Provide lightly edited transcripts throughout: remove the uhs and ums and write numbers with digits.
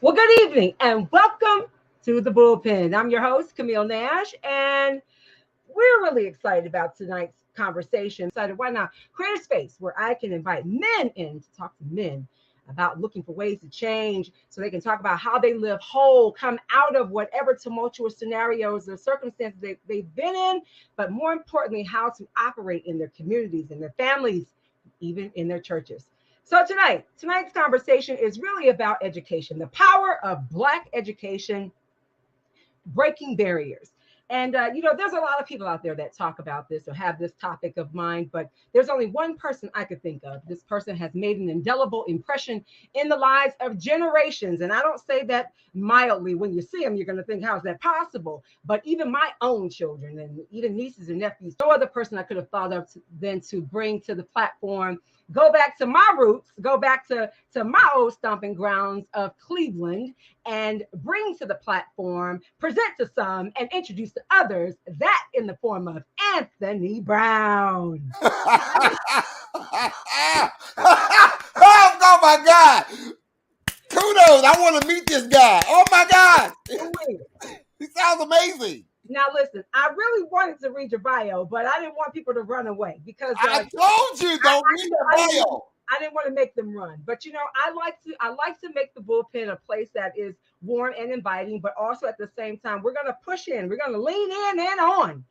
Well, good evening and welcome to the bullpen. I'm your host, Camille Nash, and we're really excited about tonight's conversation. Excited, why not? Create a space where I can invite men in to talk to men about looking for ways to change so they can talk about how they live whole, come out of whatever tumultuous scenarios or circumstances they've been in, but more importantly, how to operate in their communities, in their families, even in their churches. So tonight's conversation is really about education, the power of Black education breaking barriers. And there's a lot of people out there that talk about this or have this topic of mind, but there's only one person I could think of. This person has made an indelible impression in the lives of generations. And I don't say that mildly. When you see them, you're going to think, how is that possible? But even my own children and even nieces and nephews, no other person I could have thought of than to bring to the platform, go back to my roots, go back to my old stomping grounds of Cleveland, and bring to the platform, present to some, and introduce to others, that in the form of Anthony Brown. Oh my God. Kudos. I want to meet this guy. Oh my God. He sounds amazing. Now, listen, I really wanted to read your bio, but I didn't want people to run away because I told you, don't read the bio. I didn't want to make them run, but I like to make the bullpen a place that is warm and inviting, but also at the same time, we're going to push in, we're going to lean in and on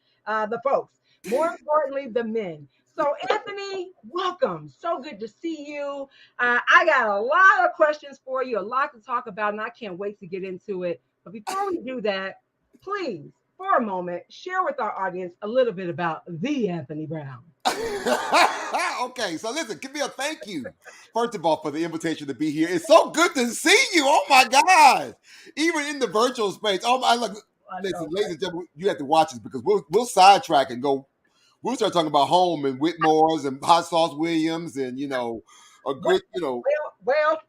the folks. More importantly, the men. So, Anthony, welcome. So good to see you. I got a lot of questions for you, a lot to talk about, and I can't wait to get into it. But before we do that, please, for a moment, share with our audience a little bit about the Anthony Brown. Okay, so listen, give me a thank you, first of all, for the invitation to be here. It's so good to see you. Oh my God. Even in the virtual space. Oh my, look, listen, ladies and gentlemen, you have to watch this because we'll sidetrack and go. We'll start talking about home and Whitmore's and Hot Sauce Williams and, a good, well,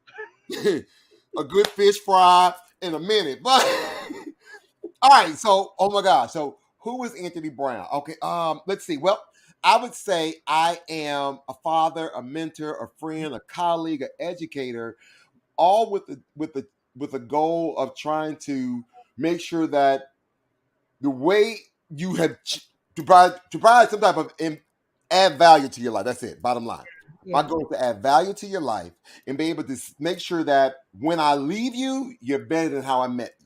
a good fish fry in a minute. But all right, so oh my gosh. So who is Anthony Brown? Okay, let's see. Well, I would say I am a father, a mentor, a friend, a colleague, an educator, all with the goal of trying to make sure that the way you have to provide some type of add value to your life. That's it. Bottom line. yeah. My goal is to add value to your life and be able to make sure that when I leave you, you're better than how I met you.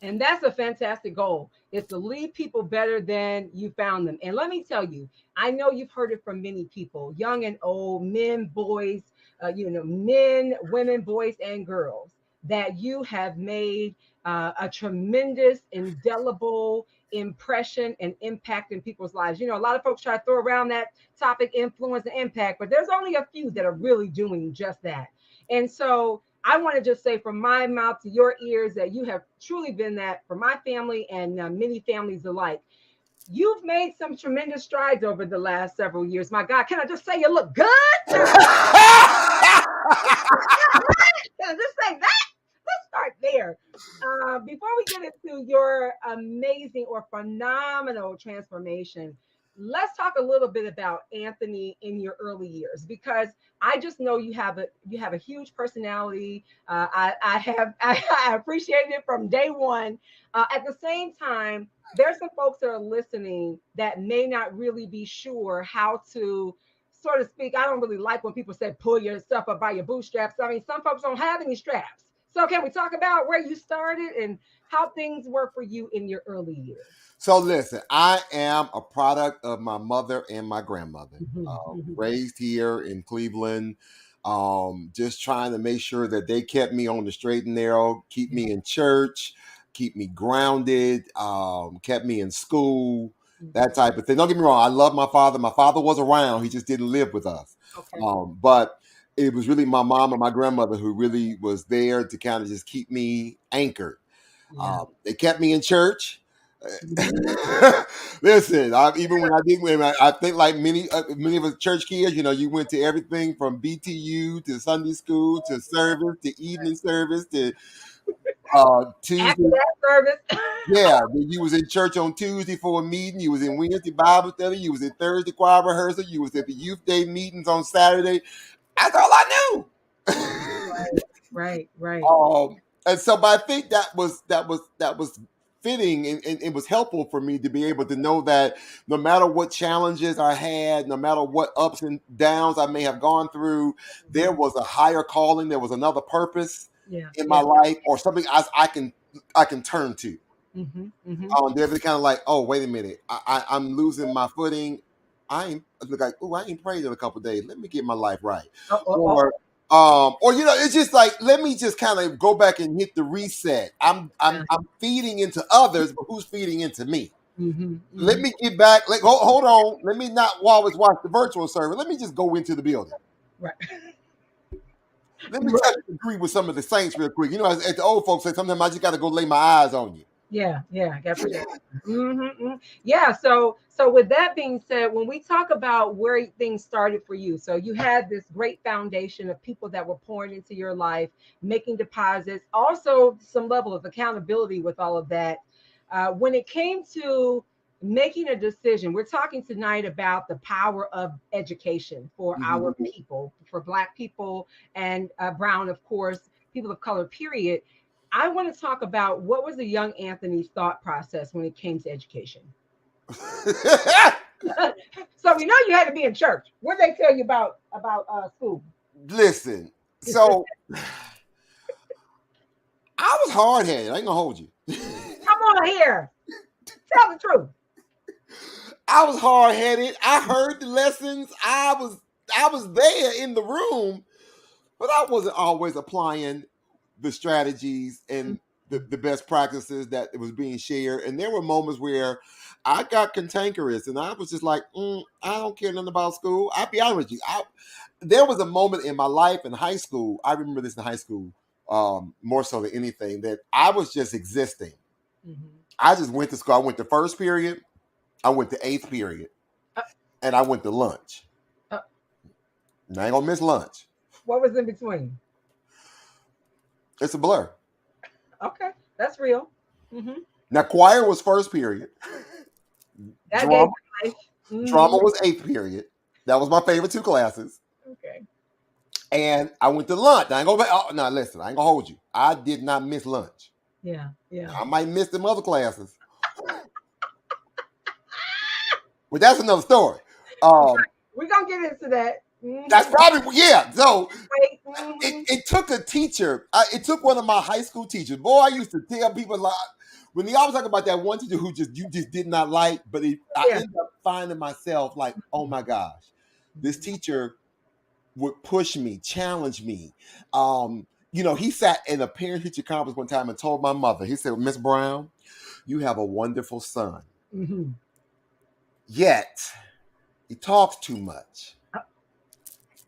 And that's a fantastic goal. Is to leave people better than you found them. And let me tell you, I know you've heard it from many people, young and old, men, boys, men, women, boys, and girls, that you have made a tremendous, indelible impression and impact in people's lives. A lot of folks try to throw around that topic, influence and impact, but there's only a few that are really doing just that. And so I want to just say from my mouth to your ears that you have truly been that for my family and many families alike. You've made some tremendous strides over the last several years. My God, can I just say you look good? Can I just say that? Let's start there. Before we get into your amazing or phenomenal transformation, let's talk a little bit about Anthony in your early years, because I just know you have a huge personality. I appreciated it from day one. At the same time, there's some folks that are listening that may not really be sure how to, so to speak. I don't really like when people say pull yourself up by your bootstraps. I mean, some folks don't have any straps. So can we talk about where you started and how things were for you in your early years? So listen, I am a product of my mother and my grandmother, raised here in Cleveland, just trying to make sure that they kept me on the straight and narrow, keep me in church, keep me grounded, kept me in school, that type of thing. Don't get me wrong, I love my father. My father was around, he just didn't live with us. Okay. But it was really my mom and my grandmother who really was there to kind of just keep me anchored. Yeah. They kept me in church. Listen, even when I did, I think like many of us church kids, you went to everything from BTU to Sunday school to service to evening service to Tuesday. After that service. Yeah, you was in church on Tuesday for a meeting. You was in Wednesday Bible study. You was in Thursday choir rehearsal. You was at the youth day meetings on Saturday. That's all I knew. Right. Right. And so, but I think that was fitting, and it was helpful for me to be able to know that no matter what challenges I had, no matter what ups and downs I may have gone through, there was a higher calling, there was another purpose Yeah. in my Yeah. life, or something I can turn to. Mm-hmm. Mm-hmm. They're kind of like, oh, wait a minute, I'm losing my footing. I ain't look like, oh, I ain't prayed in a couple of days. Let me get my life right, Oh, oh, oh. or it's just like, let me just kind of go back and hit the reset. I'm Yeah. feeding into others, but who's feeding into me? Mm-hmm. Let Mm-hmm. me get back. Like, hold on. Let me not always watch the virtual service. Let me just go into the building. Right. Let me touch and agree with some of the saints real quick. As the old folks say, sometimes I just got to go lay my eyes on you. Yeah, yeah, got project. Yeah, so with that being said, when we talk about where things started for you, so you had this great foundation of people that were pouring into your life, making deposits, also some level of accountability with all of that. When it came to making a decision, we're talking tonight about the power of education for our people, for Black people and brown, of course, people of color, period. I want to talk about what was the young Anthony's thought process when it came to education. So we know you had to be in church. What did they tell you about school? Listen, so I was hard headed. I ain't gonna hold you. Come on here, tell the truth. I was hard headed. I heard the lessons. I was there in the room, but I wasn't always applying the strategies and the best practices that was being shared. And there were moments where I got cantankerous, and I was just like, I don't care nothing about school. I'll be honest with you. There was a moment in my life in high school. I remember this in high school, more so than anything, that I was just existing. I just went to school. I went to first period. I went to eighth period, and I went to lunch. And I ain't gonna miss lunch. What was in between? It's a blur. Okay, that's real. Now choir was first period. That gave Drama, you life. drama was eighth period. That was my favorite two classes. Okay. And I went to lunch. I ain't gonna. Oh, no, listen. I ain't gonna hold you. I did not miss lunch. Yeah, yeah. I might miss them other classes, but that's another story. We're gonna get into that. That's probably, yeah. So Wait. it took a teacher. It took one of my high school teachers. Boy, I used to tell people like, when they always talk about that one teacher who you just did not like, but I ended up finding myself like, oh my gosh, this teacher would push me, challenge me. He sat in a parent teacher conference one time and told my mother, he said, Miss Brown, you have a wonderful son. Yet he talks too much.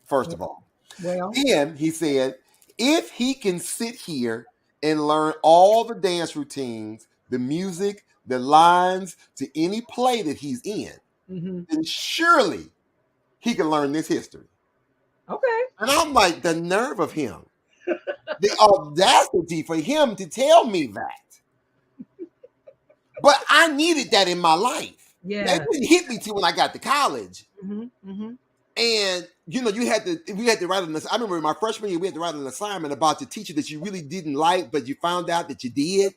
First of all. Well, then he said, if he can sit here and learn all the dance routines, the music, the lines to any play that he's in, then surely he can learn this history. Okay. And I'm like, the nerve of him, the audacity for him to tell me that. But I needed that in my life. Yeah. That didn't hit me till when I got to college. And we had to write an. I remember in my freshman year we had to write an assignment about the teacher that you really didn't like, but you found out that you did,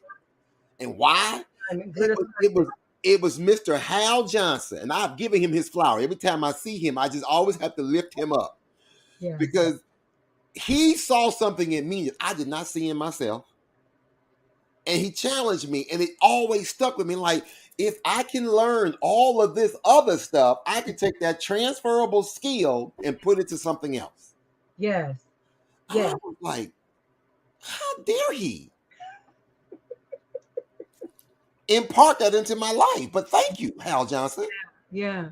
and why. It was Mr. Hal Johnson, and I've given him his flower. Every time I see him, I just always have to lift him up, because he saw something in me that I did not see in myself, and he challenged me, and it always stuck with me. Like, if I can learn all of this other stuff, I can take that transferable skill and put it to something else. Yes. I was like, how dare he impart that into my life? But thank you, Hal Johnson. Yeah.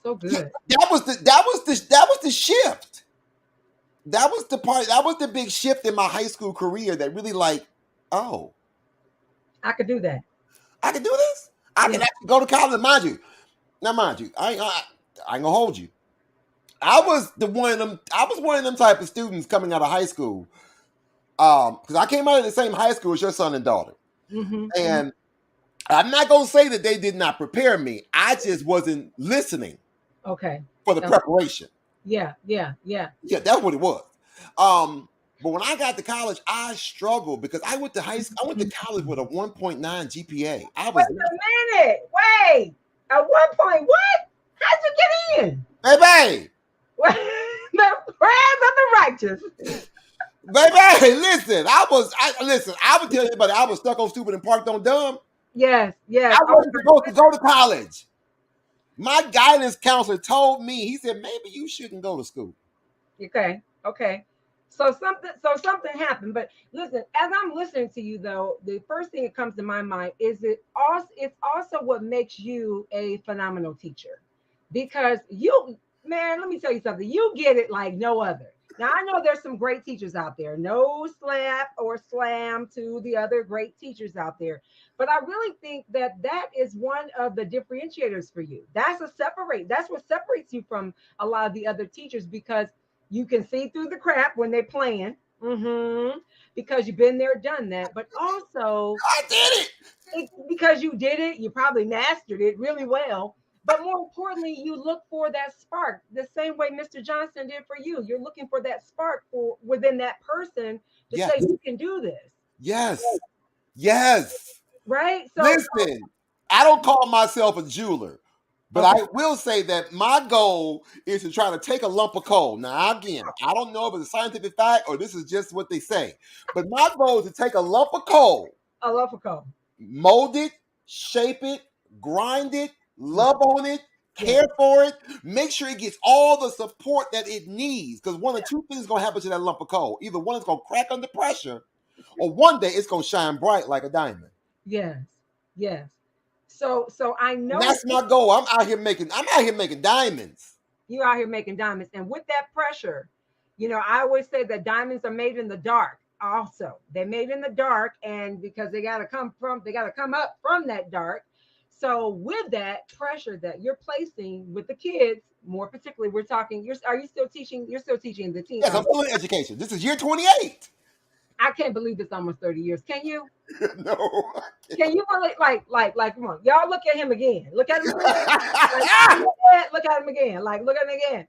So good. That was the shift. That was the part. That was the big shift in my high school career. That really, like, oh, I could do that. I can do this. I can actually go to college. Mind you, I ain't gonna hold you. I was one of them type of students coming out of high school. Because I came out of the same high school as your son and daughter. And I'm not gonna say that they did not prepare me. I just wasn't listening. Okay. For the preparation. Yeah. That's what it was. But when I got to college, I struggled because I went to college with a 1.9 GPA. I Wait was a minute. Wait. At one point, what? How'd you get in? baby. The prayers of the righteous. Baby, listen, I would tell everybody I was stuck on stupid and parked on dumb. Yes, yes. I Oh, wasn't supposed to go to college. My guidance counselor told me, he said, maybe you shouldn't go to school. okay, okay. So something happened. But listen, as I'm listening to you though, the first thing that comes to my mind is it's also what makes you a phenomenal teacher. Because you, man, let me tell you something. You get it like no other. Now I know there's some great teachers out there. No slap or slam to the other great teachers out there. But I really think that that is one of the differentiators for you. That's what separates you from a lot of the other teachers because you can see through the crap when they're playing. Because you've been there, done that. But also, I did it. because you did it, you probably mastered it really well. But more importantly, you look for that spark the same way Mr. Johnson did for you. You're looking for that spark for within that person to Yes. say you can do this. Yes. Yes. Right? Listen, I don't call myself a jeweler, but Okay. I will say that my goal is to try to take a lump of coal. Now, again, I don't know if it's a scientific fact or this is just what they say, but my goal is to take a lump of coal, I love a call. mold it, shape it, grind it, love on it, care for it, make sure it gets all the support that it needs. Because one of two things is going to happen to that lump of coal. Either one is going to crack under pressure, or one day it's going to shine bright like a diamond. Yes. Yes. So I know And that's my goal. I'm out here making diamonds. you're out here making diamonds. And with that pressure, I always say that diamonds are made in the dark. Also, they're made in the dark, and because they gotta come up from that dark. So with that pressure that you're placing with the kids, more particularly, we're talking. Are you still teaching? You're still teaching the teen. Yes, I'm still in education. This is year 28. I can't believe it's almost 30 years. Can you? No. Can you really like come on, y'all look at him again. Look at him again. Look at him again. Like look at him again.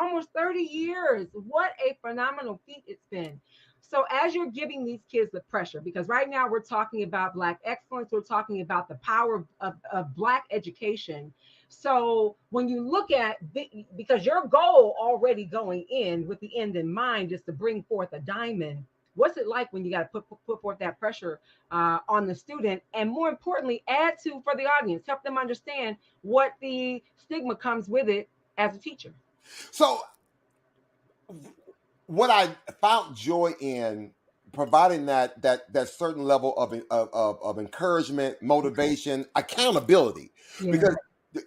Almost 30 years. What a phenomenal feat it's been. So as you're giving these kids the pressure, because right now we're talking about Black excellence, we're talking about the power of Black education. So when you look at because your goal already going in with the end in mind is to bring forth a diamond. What's it like when you got to put forth that pressure on the student, and more importantly, add to for the audience, help them understand what the stigma comes with it as a teacher. So, what I found joy in providing that certain level of encouragement, motivation, accountability, Yeah. because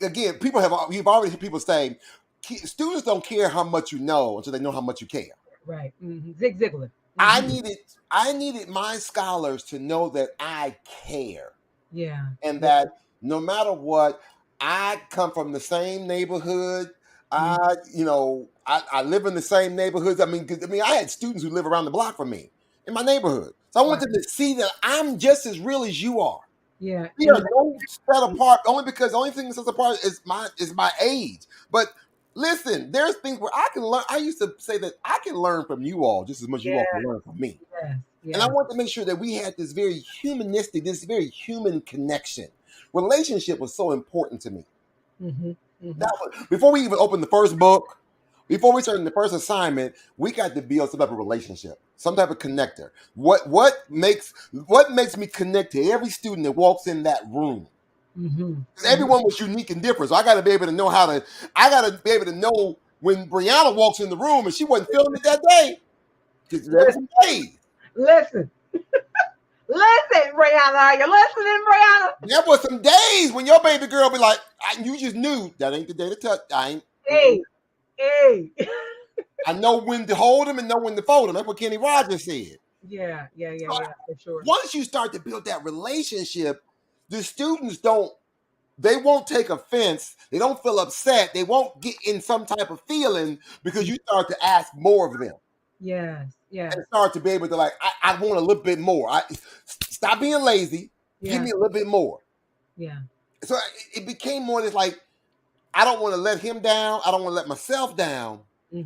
again, you've already heard people say students don't care how much you know until they know how much you care. Right. Zig Ziglar. I needed my scholars to know that I care. Yeah. And that no matter what, I come from the same neighborhood. I live in the same neighborhoods. I mean, I had students who live around the block from me in my neighborhood. So I want them to see that I'm just as real as you are. Yeah. We are no set apart only because the only thing that sets apart is my age. But listen, there's things where I can learn. I used to say that I can learn from you all just as much as you all can learn from me. Yes. And I want to make sure that we had this very humanistic, this very human connection. Relationship was so important to me. Before we even opened the first book, before we started the first assignment, we got to build some type of relationship, some type of connector. What makes me connect to every student that walks in that room? Everyone was unique and different, so I got to be able to know I got to be able to know when Brianna walks in the room and she wasn't feeling it that day. Because there was some days. Listen, Brianna, are you listening, Brianna? There was some days when your baby girl be like, you just knew that ain't the day to touch. Hey. I know when to hold him and know when to fold him. That's what Kenny Rogers said. Yeah, for sure. Once you start to build that relationship, the students they won't take offense. They don't feel upset. They won't get in some type of feeling because you start to ask more of them. Yes. And start to be able to I want a little bit more. Stop being lazy. Give me a little bit more. Yeah. So it became more this I don't want to let him down. I don't want to let myself down. I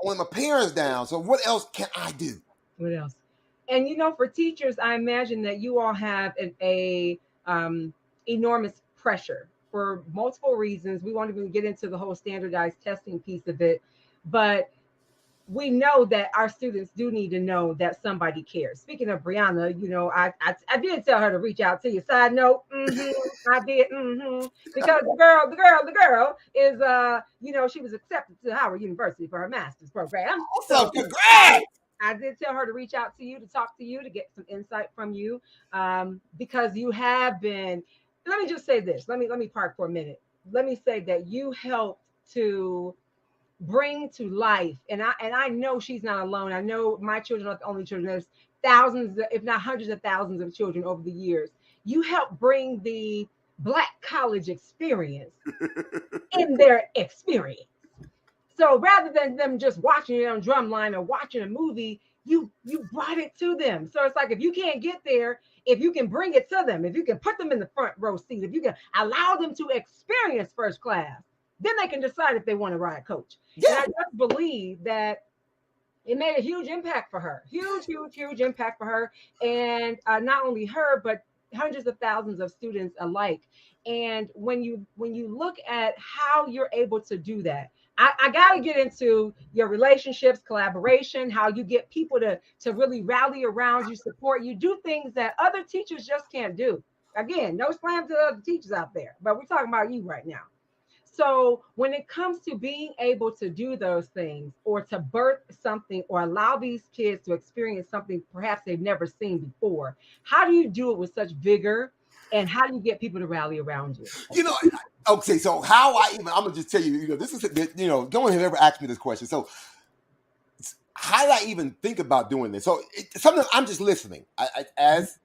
want my parents down. So what else can I do? What else? And for teachers, I imagine that you all have a enormous pressure for multiple reasons. We won't even get into the whole standardized testing piece of it, but we know that our students do need to know that somebody cares. Speaking of Brianna, I did tell her to reach out to you. Side note, I did, because the girl is, she was accepted to Howard University for her master's program. So So congrats. I did tell her to reach out to you, to talk to you, to get some insight from you, because you have been. Let me just say this. Let me park for a minute. Let me say that you helped to bring to life, and I know she's not alone. I know my children are not the only children. There's thousands, if not hundreds of thousands of children over the years. You help bring the Black college experience in their experience. So rather than them just watching it on drumline or watching a movie, you brought it to them. So it's like, if you can't get there, if you can bring it to them, if you can put them in the front row seat, if you can allow them to experience first class, then they can decide if they want to ride coach. And I just believe that it made a huge impact for her. Huge impact for her. And not only her, but hundreds of thousands of students alike. And when you look at how you're able to do that, I got to get into your relationships, collaboration, how you get people to really rally around you, support you, do things that other teachers just can't do. Again, no slam to other teachers out there, but we're talking about you right now. So when it comes to being able to do those things, or to birth something, or allow these kids to experience something perhaps they've never seen before, how do you do it with such vigor? And how do you get people to rally around you? Okay, so how I'm gonna just tell you, this is, no one has ever asked me this question. So how did I even think about doing this? So sometimes I'm just listening. As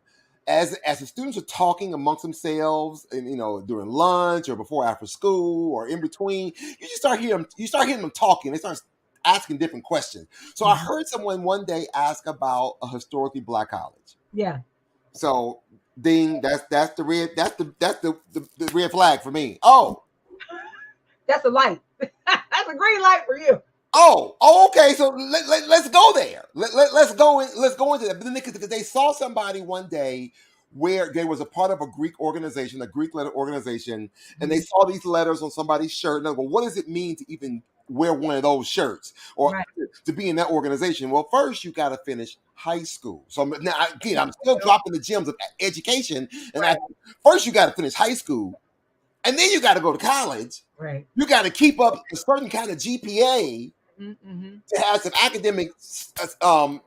the students are talking amongst themselves, and during lunch or before after school or in between, you just start hearing them talking. They start asking different questions. So I heard someone one day ask about a historically Black college. Yeah. So ding, that's the red flag for me. Oh, that's a light. That's a green light for you. Oh, okay. So let's go there. Let's go into that. But then because they saw somebody one day where they was a part of a Greek organization, a Greek letter organization, and they saw these letters on somebody's shirt. And they go, well, what does it mean to even wear one of those shirts or Right. to be in that organization? Well, first you got to finish high school. So now again, I'm still dropping the gems of education, and first you got to finish high school. And then you got to go to college. Right. You got to keep up a certain kind of GPA to have some academic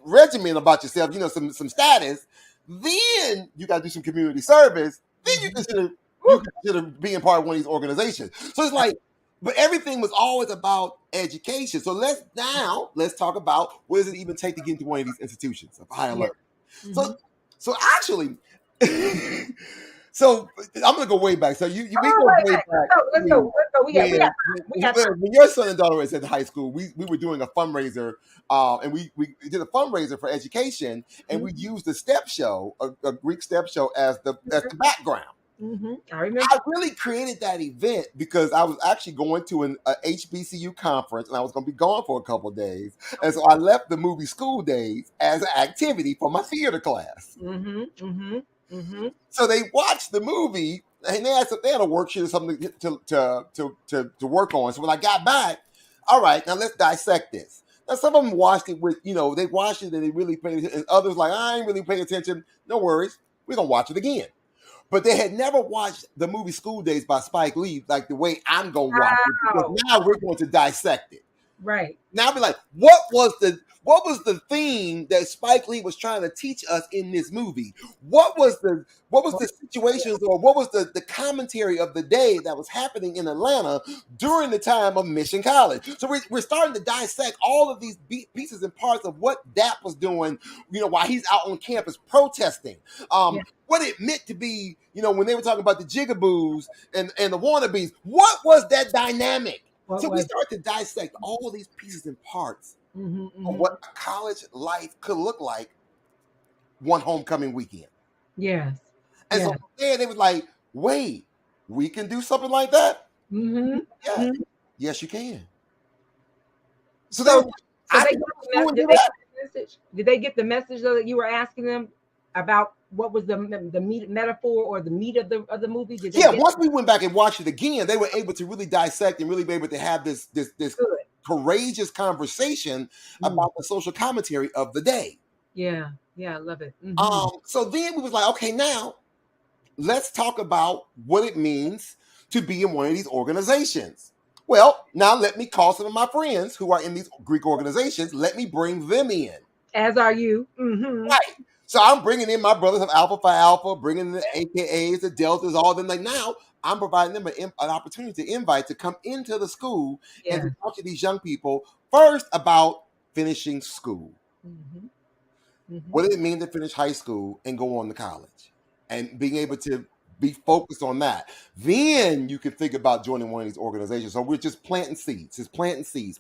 regimen about yourself, some status. Then you got to do some community service. Then you consider being part of one of these organizations. So it's like, but everything was always about education. So let's talk about what does it even take to get into one of these institutions of higher learning. So actually. So I'm gonna go way back. So you go way back. Let's go. We got when your son and daughter was in high school, we were doing a fundraiser, and we did a fundraiser for education, and we used the step show, a Greek step show, as the background. I remember. I really created that event because I was actually going to an HBCU conference, and I was going to be gone for a couple of days, and so I left the movie School Days as an activity for my theater class. So they watched the movie, and they had a worksheet or something to work on. So when I got back, all right, now let's dissect this. Now some of them watched it with, they watched it and they really paid attention, and others like, I ain't really paying attention. No worries, we're gonna watch it again. But they had never watched the movie School Days by Spike Lee like the way I'm gonna watch it, because now we're going to dissect it. Right. Now I'll be like, what was the theme that Spike Lee was trying to teach us in this movie? What was the situations, or what was the commentary of the day that was happening in Atlanta during the time of Mission College? So we're starting to dissect all of these pieces and parts of what DAP was doing, while he's out on campus protesting. What it meant to be, when they were talking about the jigaboos and the wannabes. What was that dynamic? So we start to dissect all these pieces and parts of what a college life could look like one homecoming weekend. Yes. And so there they was like, wait, we can do something like that? Yes, you can. So they message? Did they get the message though that you were asking them about what was the metaphor or the meat of the movie? Did they Yeah, get once we went back and watched it again, they were able to really dissect and really be able to have this good? courageous conversation Mm. about the social commentary of the day. Yeah, yeah, I love it. So then we was like, okay, now let's talk about what it means to be in one of these organizations. Well, now let me call some of my friends who are in these Greek organizations. Let me bring them in. As are you. Right. So I'm bringing in my brothers of Alpha Phi Alpha, bringing the AKAs, the Deltas, all of them. Like now, I'm providing them an opportunity to invite to come into the school and Yeah. to talk to these young people first about finishing school. What does it mean to finish high school and go on to college? And being able to be focused on that. Then you can think about joining one of these organizations. So we're just planting seeds, planting seeds.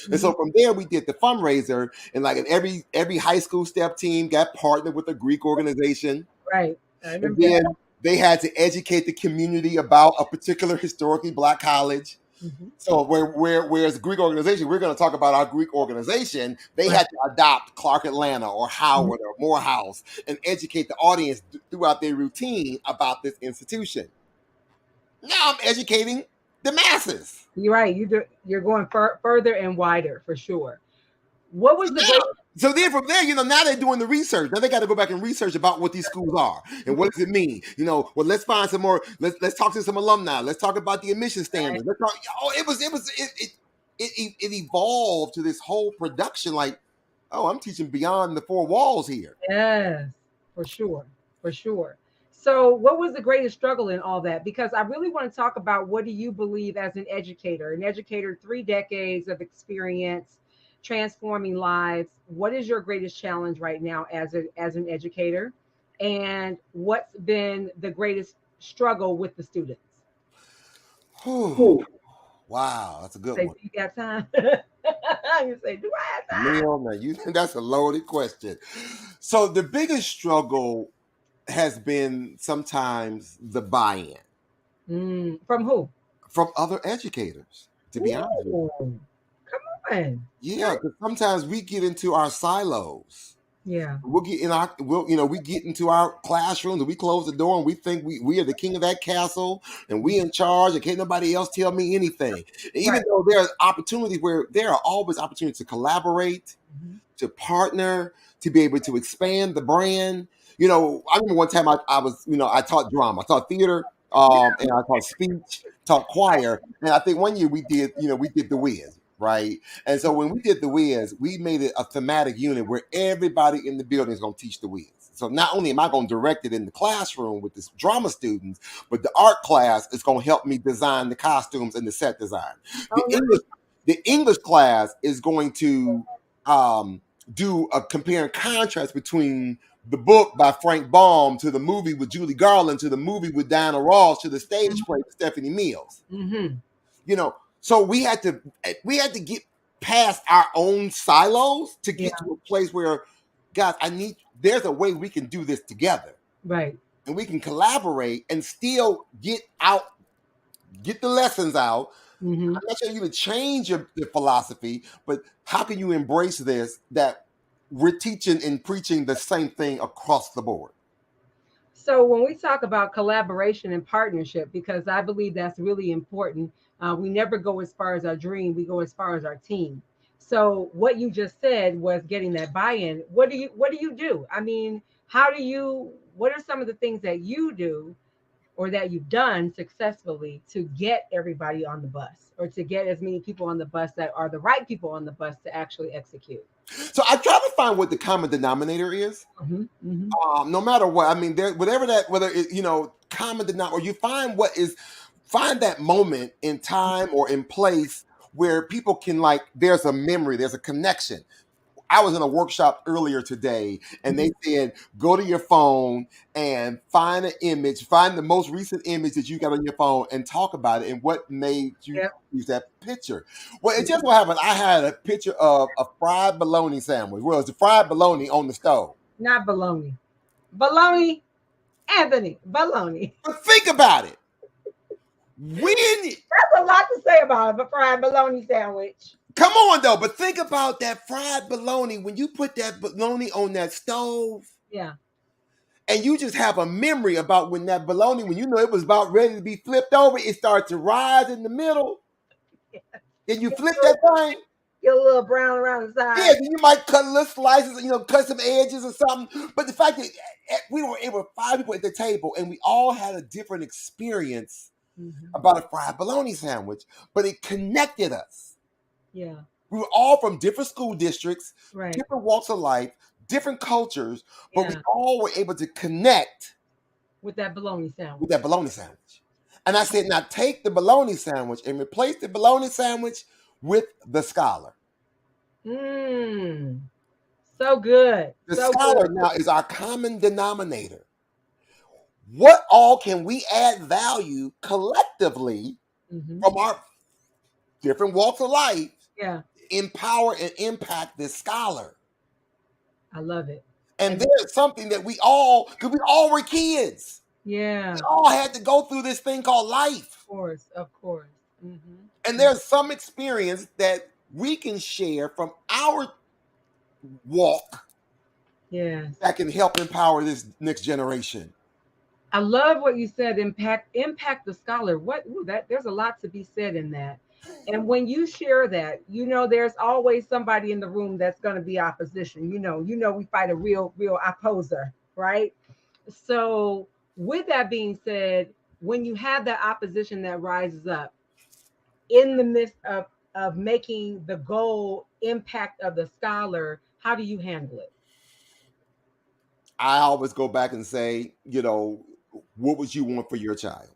And so from there, we did the fundraiser, and like every high school step team got partnered with a Greek organization. Right. I And remember then that. they had to educate the community about a particular historically Black college. So whereas Greek organization, we're going to talk about our Greek organization. They Right. had to adopt Clark Atlanta or Howard or Morehouse and educate the audience throughout their routine about this institution. Now I'm educating the masses. You're right. You're going further and wider for sure. What was the great? So then from there, now they're doing the research. Now they got to go back and research about what these schools are and what does it mean. Well, let's find some more. Let's talk to some alumni. Let's talk about the admission standards. Let's talk. Oh, it evolved to this whole production. Like, oh, I'm teaching beyond the four walls here. Yes, for sure, for sure. So, what was the greatest struggle in all that? Because I really want to talk about what do you believe as an educator? An educator, 3 decades of experience, transforming lives. What is your greatest challenge right now as an educator? And what's been the greatest struggle with the students? Whew. Wow, that's a good Say, one. do you got time? You say, do I have time? Neil, man, that's a loaded question. So the biggest struggle has been sometimes the buy-in. From who? From other educators, to be honest with you. Ooh, come on. Yeah, because sometimes we get into our silos. Yeah. We get into our classrooms and we close the door and we think we are the king of that castle and we in charge and can't nobody else tell me anything. And even Right. though there are opportunities where there are always opportunities to collaborate, to partner, to be able to expand the brand. I remember one time I was, I taught drama, I taught theater, and I taught speech, taught choir, and I think one year we did the Wiz, right? And so when we did the Wiz, we made it a thematic unit where everybody in the building is going to teach the Wiz. So not only am I going to direct it in the classroom with the drama students, but the art class is going to help me design the costumes and the set design. The English class is going to do a compare and contrast between the book by Frank Baum to the movie with Julie Garland to the movie with Diana Ross to the stage play with Stephanie Mills. So we had to get past our own silos to get to a place where, guys, there's a way we can do this together. Right. And we can collaborate and still get the lessons out. I'm not telling you to change your philosophy, but how can you embrace this, that we're teaching and preaching the same thing across the board? So when we talk about collaboration and partnership, because I believe that's really important, we never go as far as our dream, we go as far as our team. So what you just said was getting that buy-in. What do you do? I mean, what are some of the things that you do or that you've done successfully to get everybody on the bus or to get as many people on the bus that are the right people on the bus to actually execute? So I try to find what the common denominator is. No matter what, I mean, whether it, common denominator, or you find that moment in time or in place where people can, like, there's a memory, there's a connection. I was in a workshop earlier today and they said, go to your phone and find find the most recent image that you got on your phone and talk about it and what made you use that picture. Well, it just what happened. I had a picture of a fried bologna sandwich. Well, it's a fried bologna on the stove. Not bologna. Bologna, Anthony, bologna. But think about it. That's a lot to say about a fried bologna sandwich. Come on though, but think about that fried bologna when you put that bologna on that stove. Yeah. And you just have a memory about when that bologna, when you know it was about ready to be flipped over, it started to rise in the middle. Then you flip that thing. Get a little brown around the Yeah, side. then you might cut little slices, cut some edges or something. But the fact that we were able to 5 people at the table and we all had a different experience about a fried bologna sandwich, but it connected us. Yeah. We were all from different school districts, Right. different walks of life, different cultures, but we Yeah. all were able to connect With that bologna sandwich. with that bologna sandwich. And I said, now take the bologna sandwich and replace the bologna sandwich with the scholar. So good. The So scholar good. now is our common denominator. What all can we add value collectively from our different walks of life? Yeah. Empower and impact this scholar. I love it. And there's something that we all, because we all were kids. Yeah. We all had to go through this thing called life. Of course. And there's some experience that we can share from our walk that can help empower this next generation. I love what you said. Impact the scholar. There's a lot to be said in that. And when you share that, there's always somebody in the room that's going to be opposition. We fight a real opposer, right? So with that being said, when you have that opposition that rises up in the midst of making the goal impact of the scholar, how do you handle it? I always go back and say, what would you want for your child?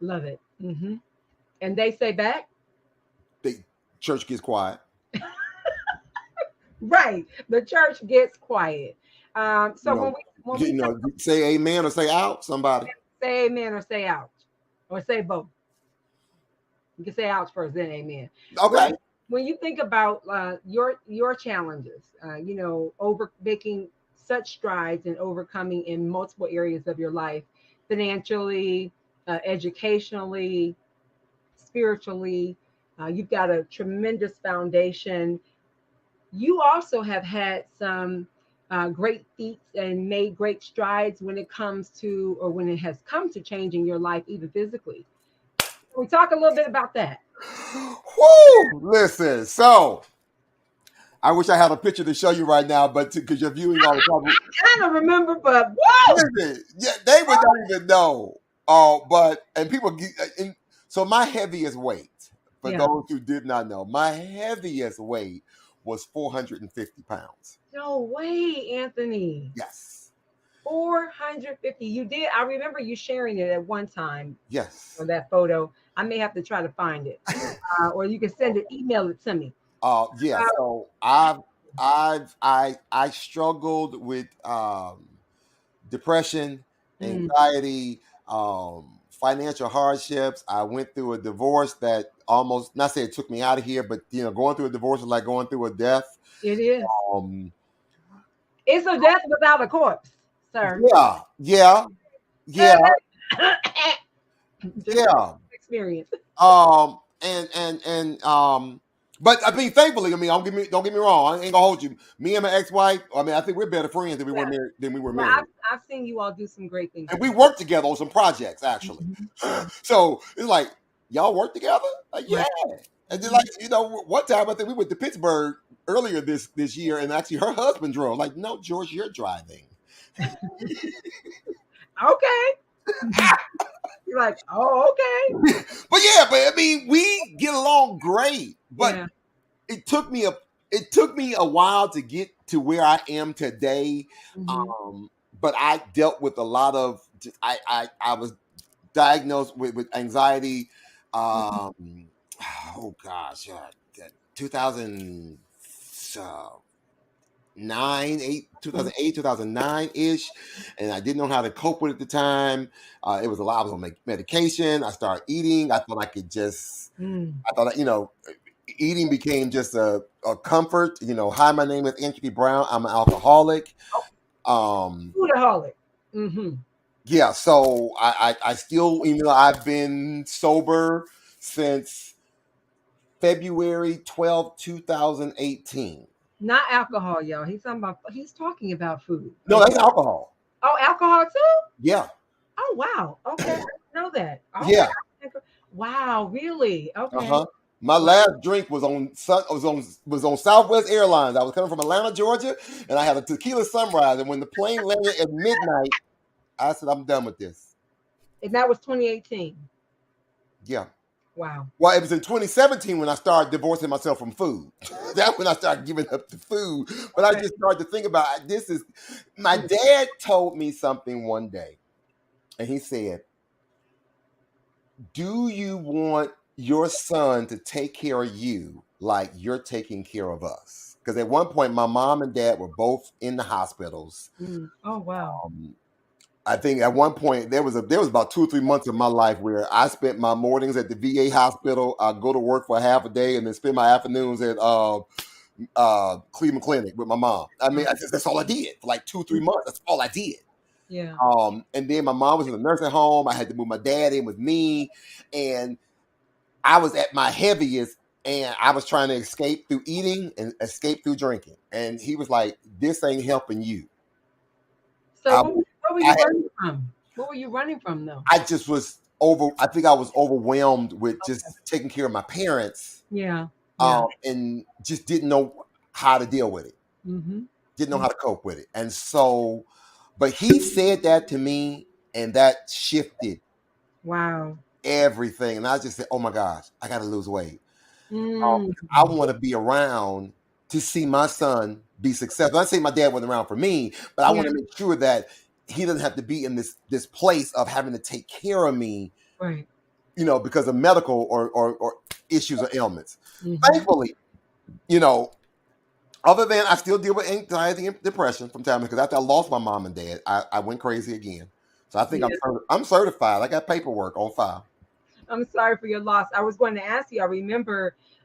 Love it. And they say back? The church gets quiet. Right. The church gets quiet. So when we say amen or say out, somebody. Say amen or say ouch. Or say both. You can say ouch first, then amen. Okay. When you think about your challenges, over making such strides and overcoming in multiple areas of your life, financially, educationally, spiritually, you've got a tremendous foundation. You also have had some great feats and made great strides when it comes to, or when it has come to changing your life, even physically. Can we talk a little bit about that? Woo! Listen, so I wish I had a picture to show you right now, but because you're viewing all the time. I kind of remember, but whoa! Listen, yeah, they would not even know. And people so my heaviest weight, for those who did not know, my heaviest weight was 450 pounds. No way, Anthony. Yes. 450. You did. I remember you sharing it at one time. Yes. On that photo. I may have to try to find it. Or you can email it to me. Yeah. So I struggled with depression, anxiety, financial hardships. I went through a divorce that almost, not say it took me out of here, but going through a divorce is like going through a death. It is. It's a death without a corpse, sir. Yeah. Experience. But I mean, thankfully, don't get me wrong. I ain't gonna hold you. Me and my ex-wife, I think we're better friends than we were married. I've seen you all do some great things. And we worked together on some projects, actually. So it's like, y'all work together? Yeah. And then, one time I think we went to Pittsburgh earlier this year, and actually her husband drove. Like, no, George, you're driving. Okay. You're like, oh, okay. But I mean, we get along great. But it took me a while to get to where I am today. But I dealt with a lot of I was diagnosed with anxiety. Oh gosh, 2009, 2008, 2009 ish, and I didn't know how to cope with it at the time. It was a lot. I was on medication. I started eating. I thought I could just. I thought eating became just a comfort. Hi, my name is Anthony Brown. I'm an alcoholic. Foodaholic. Yeah, so I still, I've been sober since February 12th, 2018. Not alcohol, y'all. He's talking about food. No, Okay. that's alcohol. Oh, alcohol too? Yeah. Oh wow. Okay. I didn't know that. Okay. Yeah. Wow, really? Okay. Uh-huh. My Wow. last drink was on Southwest Airlines. I was coming from Atlanta, Georgia, and I had a tequila sunrise. And when the plane landed at midnight, I said, I'm done with this. And that was 2018. Yeah. Wow. Well, it was in 2017 when I started divorcing myself from food. That's when I started giving up the food. But I Okay. just started to think about my dad told me something one day, and he said, do you want your son to take care of you like you're taking care of us? Because at one point, my mom and dad were both in the hospitals. Oh wow. I think at one point there was about 2 or 3 months of my life where I spent my mornings at the VA hospital. I'd go to work for half a day and then spend my afternoons at Cleveland Clinic with my mom. I mean, that's all I did for like 2 or 3 months. That's all I did. Yeah. And then my mom was in the nursing home. I had to move my dad in with me, and I was at my heaviest, and I was trying to escape through eating and escape through drinking. And he was like, "This ain't helping you." So what were you running from? What were you running from though? I just was over. I think I was overwhelmed with just taking care of my parents. Yeah. And just didn't know how to deal with it. Didn't know how to cope with it. And so, but he said that to me, and that shifted everything. And I just said, oh my gosh, I got to lose weight. I want to be around to see my son be successful. I say my dad wasn't around for me, but I want to make sure that he doesn't have to be in this place of having to take care of me, right? Because of medical or issues or ailments. Thankfully, other than I still deal with anxiety and depression from time because after I lost my mom and dad, I went crazy again. So I think I'm certified. I got paperwork on file. I'm sorry for your loss. I was going to ask you.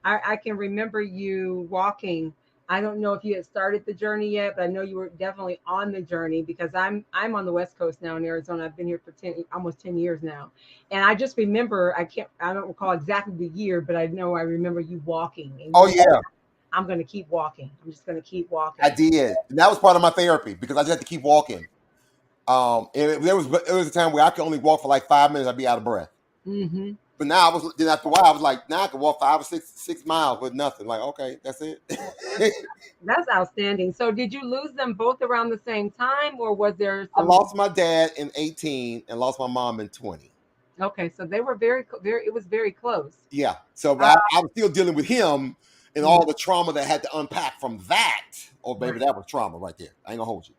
I can remember you walking. I don't know if you had started the journey yet, but I know you were definitely on the journey because I'm on the West Coast now in Arizona. I've been here for almost 10 years now. And I just remember, I don't recall exactly the year, but I remember you walking. And I'm going to keep walking. I'm just going to keep walking. I did. And that was part of my therapy because I just had to keep walking. And there was a time where I could only walk for like 5 minutes. I'd be out of breath. But now then after a while, I was like, now I can walk 5 or 6 miles with nothing. Like, okay, that's it. That's outstanding. So did you lose them both around the same time or was there I lost my dad in 18 and lost my mom in 20. Okay. So they were it was very close. Yeah. So I was still dealing with him and all the trauma that I had to unpack from that. Oh, baby, that was trauma right there. I ain't gonna hold you.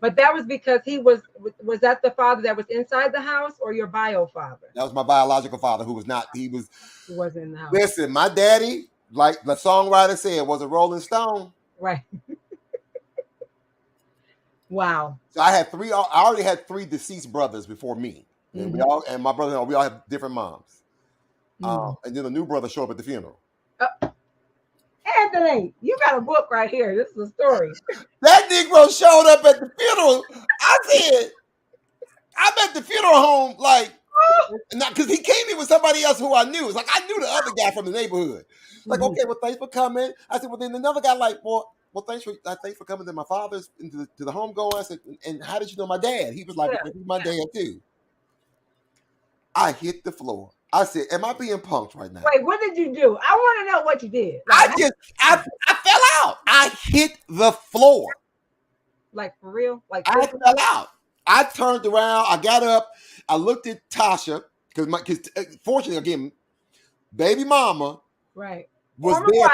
But that was because was that the father that was inside the house or your bio father? That was my biological father who was not, he wasn't in the house. Listen, my daddy, like the songwriter said, was a Rolling Stone. Right. Wow. So I already had 3 deceased brothers before me. And we all have different moms. And then a new brother showed up at the funeral. Anthony, you got a book right here. This is a story. That Negro showed up at the funeral. I said, I'm at the funeral home, like, not because he came in with somebody else who I knew. It's like I knew the other guy from the neighborhood. Like, okay, well, thanks for coming. I said, well, then another guy, like, well, thanks for coming to my father's to the home going. I said, and how did you know my dad? He was like, well, he's my dad too. I hit the floor. I said, am I being punked right now? Wait, what did you do? I want to know what you did. Like, I fell out. I hit the floor. Like for real? Like I fell out. I turned around. I got up. I looked at Tasha because fortunately, again, baby mama was there.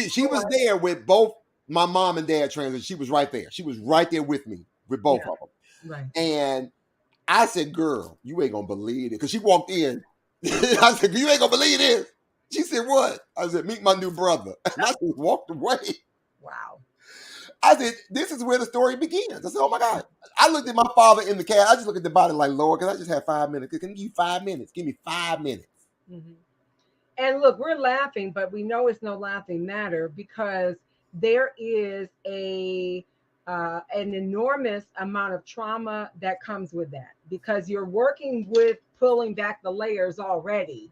She was there with both my mom and dad transit. She was right there. She was right there with me with both of them. Right. And I said, girl, you ain't going to believe it. Because she walked in. I said, you ain't going to believe this. She said, what? I said, meet my new brother. And I just walked away. Wow. I said, this is where the story begins. I said, oh my God. I looked at my father in the cab. I just looked at the body like, Lord, because I just had 5 minutes. Can you give me 5 minutes? Give me 5 minutes. And look, we're laughing, but we know it's no laughing matter because there is an enormous amount of trauma that comes with that because you're working with pulling back the layers already.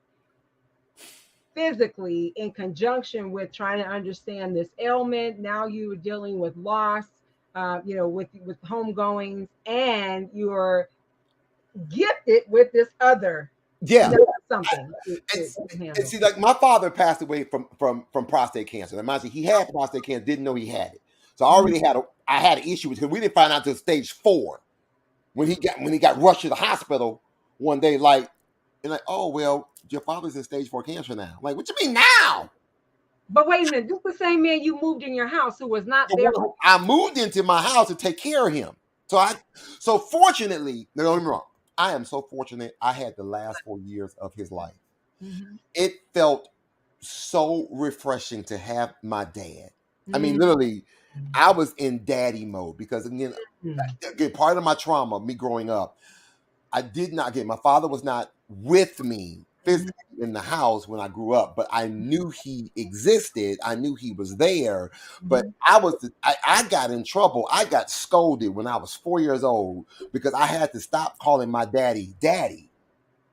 physically in conjunction with trying to understand this ailment. Now you're dealing with loss, with homegoings, and you're gifted with this other Yeah. something And, to and handle. see, like my father passed away from prostate cancer. And mind you, he had prostate cancer, didn't know he had it. So I had an issue with it because we didn't find out until stage 4 when he got rushed to the hospital one day. Like, and like, oh well, your father's in stage 4 cancer now. Like, what you mean now? But wait a minute, this the same man you moved in your house who was not there. I moved into my house to take care of him. So fortunately, no, don't get me wrong. I am so fortunate. I had the last 4 years of his life. Mm-hmm. It felt so refreshing to have my dad. I mean, Mm-hmm. literally, I was in daddy mode because again, part of my trauma, me growing up, I did not get my father was not with me physically in the house when I grew up, but I knew he existed. I knew he was there, but I got in trouble. I got scolded when I was 4 years old because I had to stop calling my daddy daddy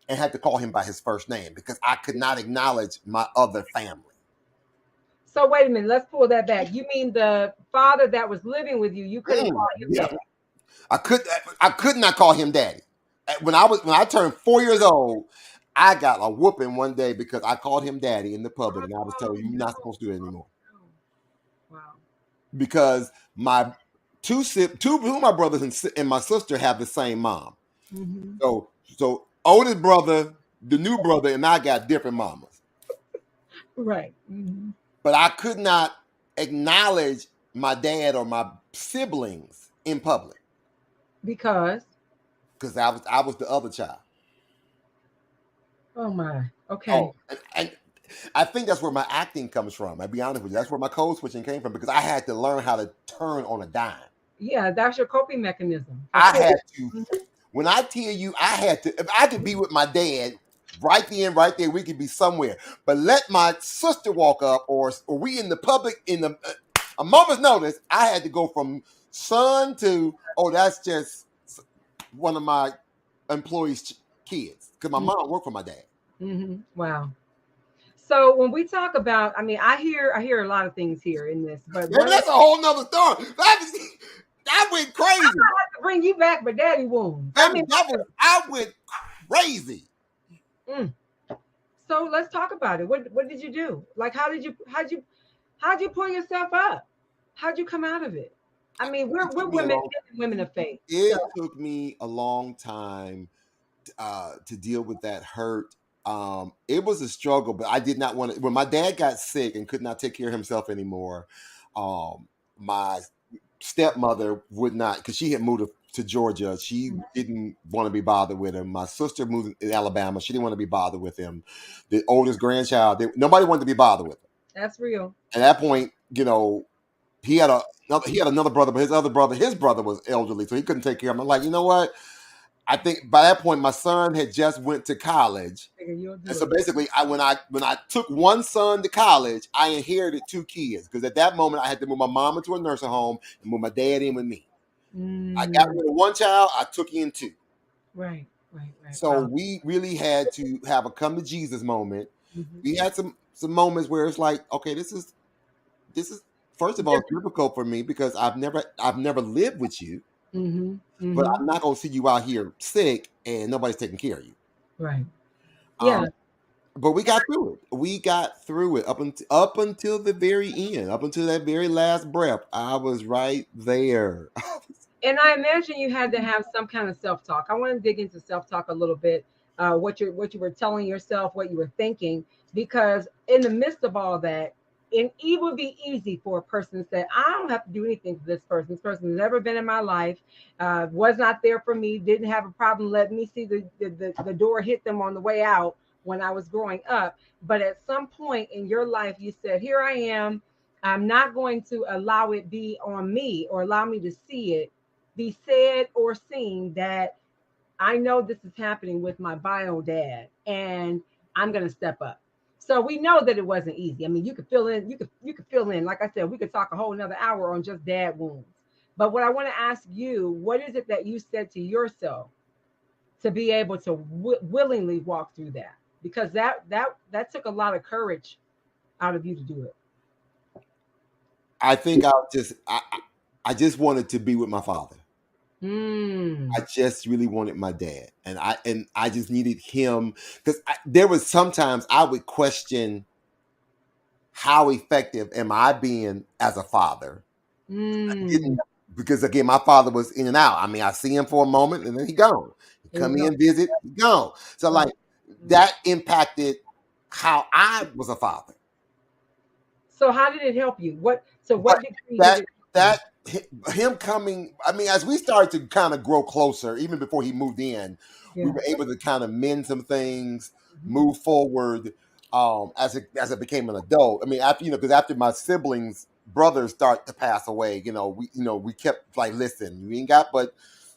and had to call him by his first name because I could not acknowledge my other family. So wait a minute, let's pull that back. You mean the father that was living with you? You couldn't call him Yeah. dad. I could not call him daddy. When I turned 4 years old, I got a whooping one day because I called him daddy in the public, and I was told you're not supposed to do it anymore. Wow. Because my two of my brothers and my sister have the same mom. Mm-hmm. So oldest brother, the new brother, and I got different mamas. Right. Mm-hmm. But I could not acknowledge my dad or my siblings in public Because. because I was the other child. Oh my. Okay. Oh, and I think that's where my acting comes from. I'll be honest with you. That's where my code switching came from because I had to learn how to turn on a dime. Yeah, that's your coping mechanism. I had to. When I tell you, I had to. If I could be with my dad right then, right there, we could be somewhere. But let my sister walk up, or we in the public in a moment's notice, I had to go from son to that's just one of my employees' kids because my mom worked for my dad. Mm-hmm. Wow. So when we talk about, I mean, I hear a lot of things here in this, but That's a whole nother story. That went crazy. I have to bring you back, but daddy wounds. I went crazy. So let's talk about it. What did you do? Like, how'd you pull yourself up? How'd you come out of it? I mean, we're women of faith. It took me a long time to deal with that hurt. It was a struggle, but I did not want to. When my dad got sick and could not take care of himself anymore, my stepmother would not, because she had moved to Georgia. She didn't want to be bothered with him. My sister moved to Alabama. She didn't want to be bothered with him. The oldest grandchild, nobody wanted to be bothered with him. That's real. At that point, he had another brother, but his brother was elderly, so he couldn't take care of him. I'm like, you know what? I think by that point, my son had just went to college. And so basically, when I took one son to college, I inherited 2 kids because at that moment, I had to move my mom into a nursing home and move my dad in with me. I got rid of one child, I took in 2. Right. So we really had to have a come to Jesus moment. We had some moments where it's like, okay, this is first of all difficult for me because I've never lived with you. But I'm not gonna see you out here sick and nobody's taking care of you. Right. Yeah. But we got through it. We got through it up until the very end, up until that very last breath. I was right there. And I imagine you had to have some kind of self-talk. I want to dig into self-talk a little bit. What you were telling yourself, what you were thinking, because in the midst of all that, and it would be easy for a person to say, I don't have to do anything for this person. This person has never been in my life, was not there for me, didn't have a problem letting me see the door hit them on the way out when I was growing up. But at some point in your life, you said, here I am. I'm not going to allow it be on me or allow me to see it, be said or seen that I know this is happening with my bio dad and I'm going to step up. So we know that it wasn't easy. I mean, you could fill in, you could fill in. Like I said, we could talk a whole another hour on just dad wounds. But what I want to ask you, what is it that you said to yourself to be able to willingly walk through that? Because that took a lot of courage out of you to do it. I think I just wanted to be with my father. I Mm. just really wanted my dad, and I just needed him because there was sometimes I would question how effective am I being as a father. Mm. Because again, my father was in and out. I mean, I see him for a moment and then he gone. He There you come go. in, visit, he gone. So Right. like that impacted how I was a father. So how did it help you? But What degree did that it help that him coming, I mean, as we started to kind of grow closer, even before he moved in, you? we Yeah. were able to kind of mend some things, Mhm. move forward. As it became an adult, I mean, after because after my siblings, brothers start to pass away, we kept like, listen, you ain't got but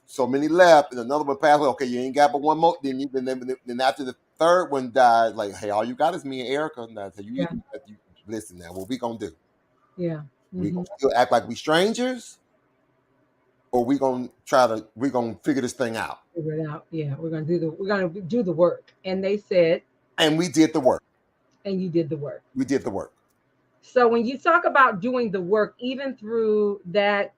so many left, and another one passed away. Okay, you ain't got but one more. Then after the third one died, like, hey, all you got is me and Erica. And I said, Yeah. you listen now. What we gonna do? Yeah. We Hmm. gonna still act like we strangers, or we gonna figure this thing out. Figure it out. Yeah. We're gonna do the work. And they said, And we did the work. and you did the work. We did the work. So when you talk about doing the work, even through that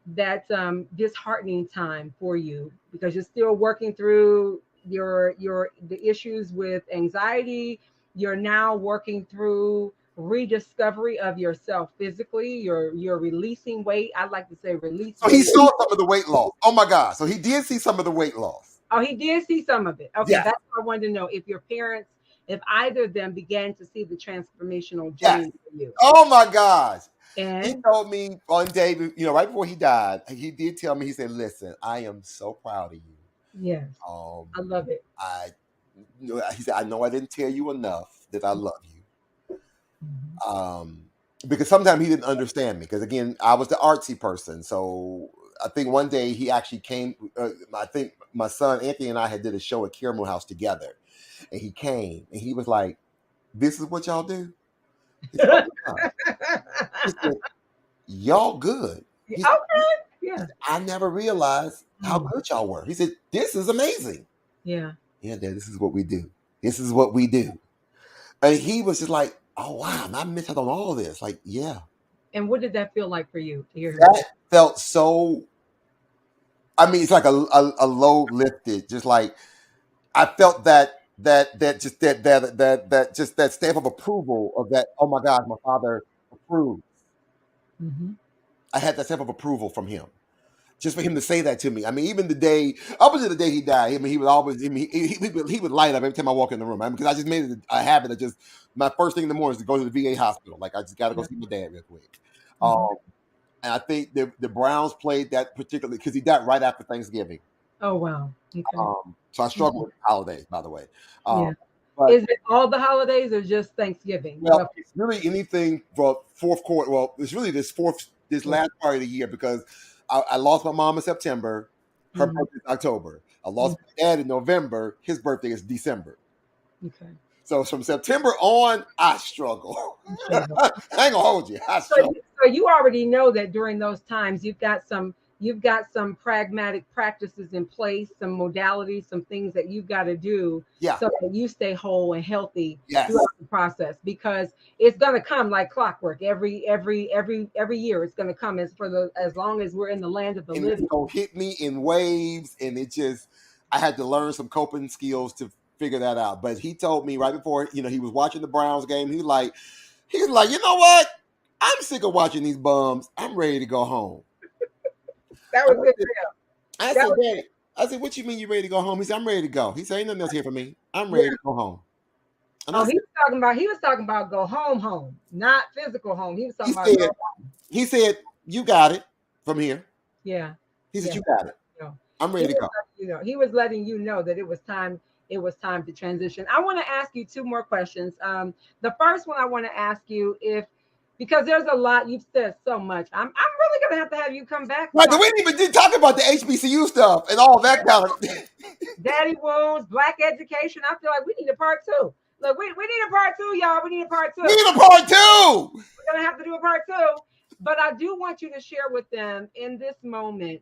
disheartening time for you, because you're still working through the issues with anxiety, you're now working through rediscovery of yourself physically. You're releasing weight. I like to say release So he weight. saw some of the weight loss. Oh my God! So he did see some of the weight loss. Oh, he did see some of it. Okay, Yes, that's what I wanted to know. If your parents, if either of them began to see the transformational yes. change for you, Oh my gosh! He and told me one day, right before he died, he did tell me. He said, "Listen, I am so proud of you. yes, Um, I love it. I, he said, I know I didn't tell you enough that I love you. Mhm. um, because sometimes he didn't understand me. Because again, I was the artsy person. So I think one day he actually came. I think my son Anthony and I had did a show at Caramel House together, and he came and he was like, "This is what y'all do." He said, "Oh my God." He said, "Y'all good." Yeah, He said, okay. Yeah. "I never realized how Mm. good y'all were." He said, "This is amazing." Yeah. Yeah, Dad, this is what we do. This is what we do. And he was just like, "Oh wow, I missed out on all this." Like, yeah, And what did that feel like for you to hear him say? that felt so. I mean, it's like a load lifted. Just like I felt that stamp of approval of that. Oh my God, my father approved. Hmm. I had that stamp of approval from him. Just for him to say that to me. I mean, even the day up until the day he died, I mean, he would always. I mean, he would light up every time I walk in the room. I mean, because I just made it a habit of just my first thing in the morning is to go to the VA hospital. Like I just got to go Yeah. see my dad real quick. Hmm. Um, and I think the Browns played that particularly because he died right after Thanksgiving. Oh wow. Okay. So I struggle with holidays, by the way. Um, Yeah. but Is it all the holidays or just Thanksgiving? well, it's really anything for fourth quarter. Well, it's really this Yeah. last part of the year because I lost my mom in September. Her Mhm. birthday is October. I Mhm. lost my dad in November. His birthday is December. Okay. So from September on, I struggle. You I struggle. ain't gonna hold you. I So struggle. you already know that during those times you've got some pragmatic practices in place, some modalities, some things that you've got to do Yeah. so that you stay whole and healthy Yes. throughout the process, because it's going to come like clockwork every year. It's going to come as long as we're in the land of the And it's living. gonna hit me in waves, and it just I had to learn some coping skills to figure that out. But he told me right before he was watching the Browns game. He's like, you know what? I'm sick of watching these bums. I'm ready to go home. That I was good. said, I That said, was Daddy, I said, what you mean you ready to go home? He said, I'm ready to go. He said, ain't nothing else here for me. I'm yeah. ready to go home. And I Oh, said, he was talking about go home, not physical home. He was he talking about said, go. he said, you got it from here. Yeah. He said, Yeah. you got it. No. I'm He ready to was go. he was letting you know that it was time to transition. I want to ask you two more questions. The first one I want to ask you, if because there's a lot you've said so much. I'm really gonna have you come back to Right, we talk didn't even did talk about the HBCU stuff and all that kind of. daddy wounds, black education. I feel like we need a part two. Look, we need a part two, y'all. We need a part We two. need a part two. We're gonna have to do a part two. But I do want you to share with them in this moment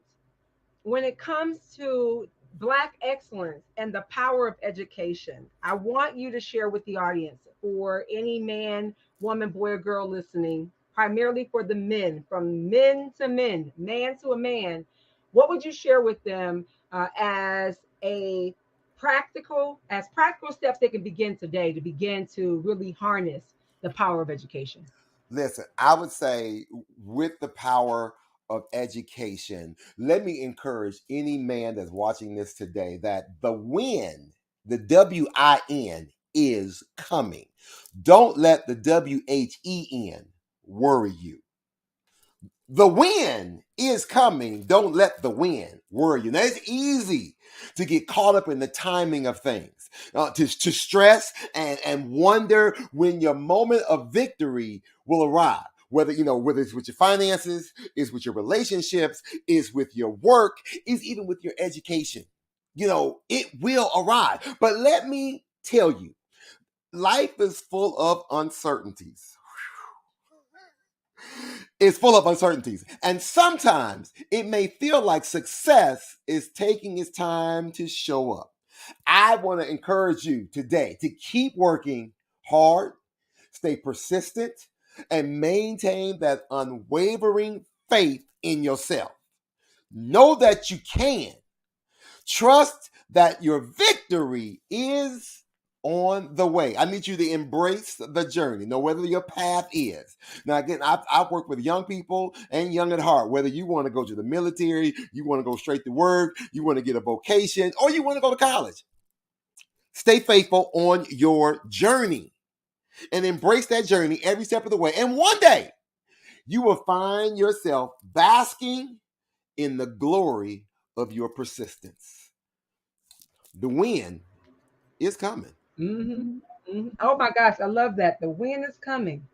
when it comes to Black excellence and the power of education. I want you to share with the audience, for any man, woman, boy, or girl listening, primarily for the men, from men to men, man to a man. What would you share with them as a practical steps they can begin today to begin to really harness the power of education? Listen, I would say with the power of education, let me encourage any man that's watching this today that the win, the WIN, is coming. Don't let the WHEN worry you. The win is coming. Don't let the win worry you. Now, it's easy to get caught up in the timing of things, to stress and wonder when your moment of victory will arrive. Whether it's with your finances, is with your relationships, is with your work, is even with your education. It will arrive. But let me tell you, life is full of uncertainties. It's full of uncertainties. And sometimes it may feel like success is taking its time to show up. I want to encourage you today to keep working hard, stay persistent, and maintain that unwavering faith in yourself. Know that you can. Trust that your victory is on the way. I need you to embrace the journey, know whether your path is. Now, again, I've worked with young people and young at heart, whether you want to go to the military, you want to go straight to work, you want to get a vocation, or you want to go to college. Stay faithful on your journey and embrace that journey every step of the way. And one day, you will find yourself basking in the glory of your persistence. The win is coming. Mm-hmm. Mm-hmm. Oh my gosh, I love that. The win is coming.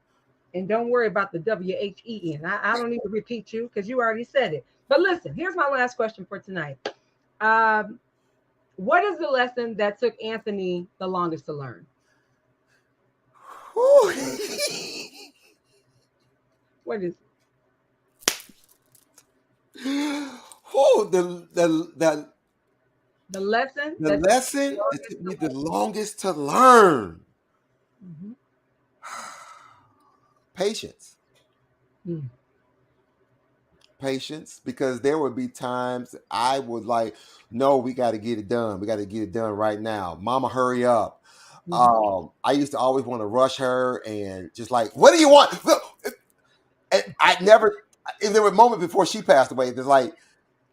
And don't worry about the WHEN. I don't need to repeat you because you already said it. But listen, here's my last question for tonight. Um, what is the lesson that took Anthony the longest to learn? What is Oh, the lesson the that took the lesson that longest took to me the longest to learn. learn? Patience. Mm-hmm. Patience, because there would be times I would like, no, we got to get it done. We got to get it done right now. Mama, hurry up. Mm-hmm. I used to always want to rush her and just like, what do you want? And I never, and there were moments before she passed away. There's like,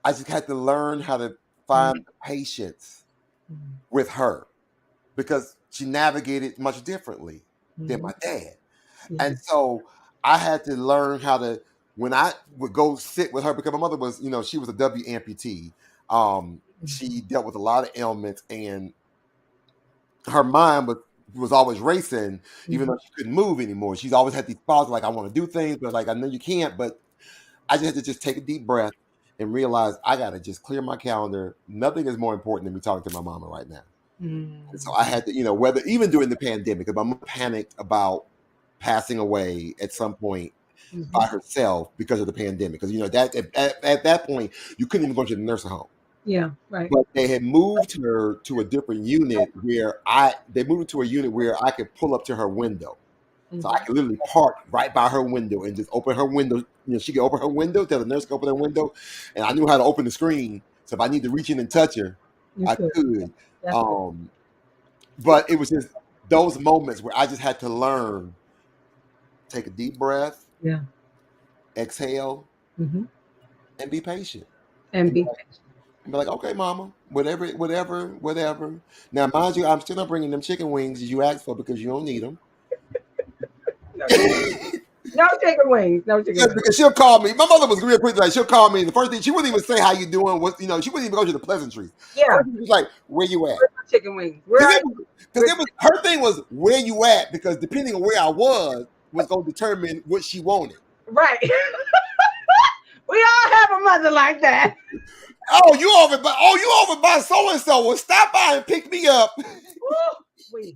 I just had to learn how to find the patience with her because she navigated much differently than Mm-hmm. my dad. Yeah. And so I had to learn how to, when I would go sit with her, because my mother was, she was a W amputee. She dealt with a lot of ailments and her mind was always racing, even Mm-hmm. though she couldn't move anymore. She's always had these thoughts like, I want to do things, but like, I know you can't. But I just had to just take a deep breath and realize I got to just clear my calendar. Nothing is more important than me talking to my mama right now. And so I Mm-hmm. had to, whether even during the pandemic, because my mom panicked about passing away at some point Mm-hmm. by herself because of the pandemic. Because that at that point you couldn't even go to the nursing home. Yeah. Right. But they had moved her to a different unit where they moved her to a unit where I could pull up to her window. So I Mm-hmm. could literally park right by her window and just open her window. She could open her window, tell the nurse to open her window. And I knew how to open the screen. So if I need to reach in and touch her, You I could. could. That's good. Um, but it was just those moments where I just had to learn, take a deep breath, Yeah. exhale, Mm-hmm. and be patient. And And be patient. be like, okay, mama, whatever, whatever, whatever. Now, mind you, I'm still not bringing them chicken wings as you asked for because you don't need them. No chicken. No chicken wings. No chicken wings. Because she'll call me. My mother was real quick. Like she'll call me. And the first thing she wouldn't even say how you doing. She wouldn't even go to the pleasantries. Yeah. First thing she was like, "Where you at?" Where's my chicken wings? Where Because are it you? was because it was her thing was where you at because depending on where I was going to determine what she wanted. Right. We all have a mother like that. You over by so and so. Well, stop by and pick me up. Woo, we.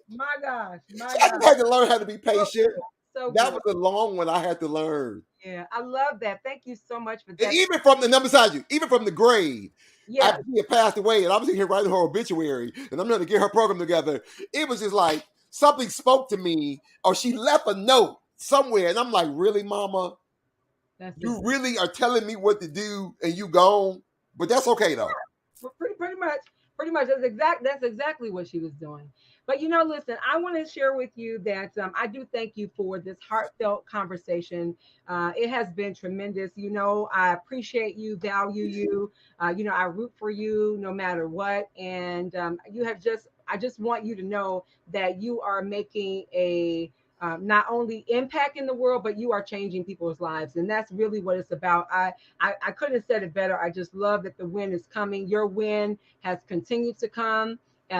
My gosh. So My I just gosh. had to learn how to be So patient. good. So That good. was a long one I had to learn. Yeah, I love that. Thank you so much for And that. even from the number beside you, even from the grade, Yeah, after she had passed away, and I'm sitting here writing her obituary, and I'm trying to get her program together. It was just like something spoke to me, or she left a note somewhere, and I'm like, "Really, Mama? that's it. You really are telling me what to do, and you gone?" But that's okay though. Pretty much that's exactly what she was doing. But listen, I want to share with you that I do thank you for this heartfelt conversation. It has been tremendous. I appreciate you, value you. I root for you no matter what. And you have just I just want you to know that you are making a not only impact in the world, but you are changing people's lives, and that's really what it's about. I couldn't have said it better. I just love that the win is coming. Your win has continued to come.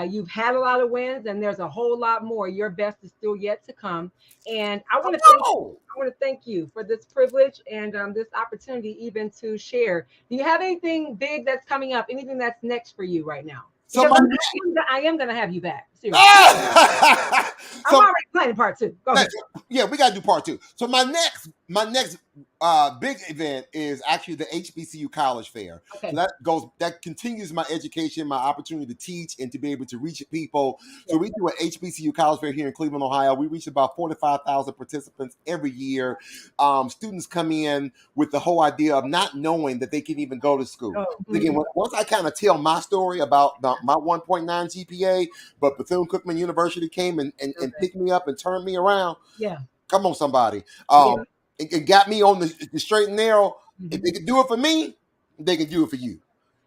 You've had a lot of wins, and there's a whole lot more. Your best is still yet to come. And I want to thank you. Oh, I want to thank you for this privilege and this opportunity, even to share. Do you have anything big that's coming up? Anything that's next for you right now? so Because my I am going to have you back. Seriously, ah! I'm So already planning part two. Go ahead. yeah, we gotta do part two. So my next big event is actually the HBCU College Fair. So Okay. that continues my education, my opportunity to teach and to be able to reach people. So Yeah. we do an HBCU College Fair here in Cleveland, Ohio. We reach about 45,000 participants every year. Students come in with the whole idea of not knowing that they can even go to school. Oh, Again, once I kind of tell my story about my 1.9 GPA, but Bethune-Cookman University came and picked me up and turned me around. yeah. Come on, somebody. Yeah. It got me on the straight and narrow. If they Mhm. can do it for me, they can do it for you.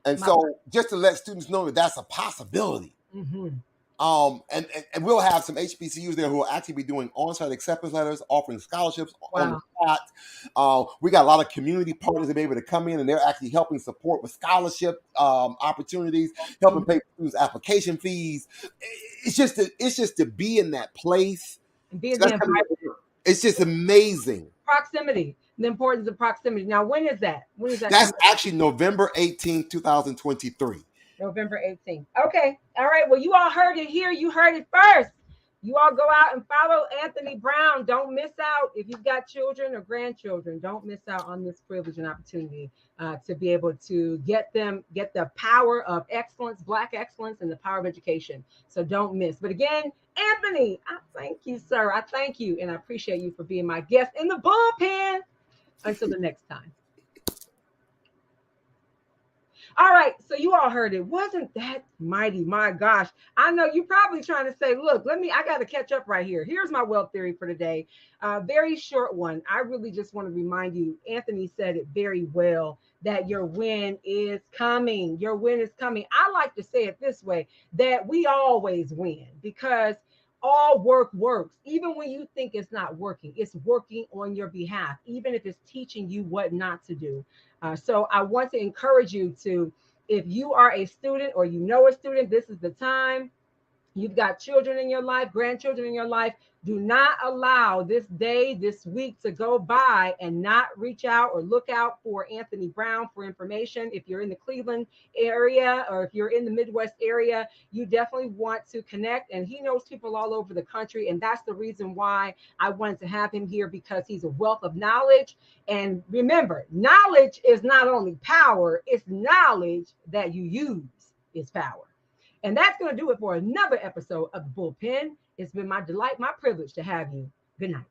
And My, so just to let students know that that's a possibility. mhm. And we'll have some HBCUs there who will actually be doing on-site acceptance letters, offering scholarships on the Wow. spot. We got a lot of community partners that be able to come in and they're actually helping support with scholarship opportunities, helping Mhm. pay students' application fees. It's just to be in that place. And be So in the that's kind environment. of, it's just amazing. Proximity. The importance of proximity. Now, when is that? When is that That's coming? actually November 18th, 2023. November 18th. Okay. All right. Well, you all heard it here. You heard it first. You all go out and follow Anthony Brown. Don't miss out. If you've got children or grandchildren, don't miss out on this privilege and opportunity to be able to get the power of excellence, Black excellence, and the power of education. So don't miss. But again, Anthony, I thank you, sir. I thank you, and I appreciate you for being my guest in the bullpen. Until the next time. All right, so you all heard it. Wasn't that mighty? My gosh. I know you're probably trying to say, look, I got to catch up right here. Here's my wealth theory for today. Very short one. I really just want to remind you, Anthony said it very well, that your win is coming. Your win is coming. I like to say it this way, that we always win because all work works. Even when you think it's not working, it's working on your behalf, even if it's teaching you what not to do. So I want to encourage you to, if you are a student or you know a student, this is the time. You've got children in your life, grandchildren in your life. Do not allow this day, this week to go by and not reach out or look out for Anthony Brown for information. If you're in the Cleveland area or if you're in the Midwest area, you definitely want to connect. And he knows people all over the country. And that's the reason why I wanted to have him here, because he's a wealth of knowledge. And remember, knowledge is not only power, it's knowledge that you use is power. And that's going to do it for another episode of The Bullpen. It's been my delight, my privilege to have you. Good night.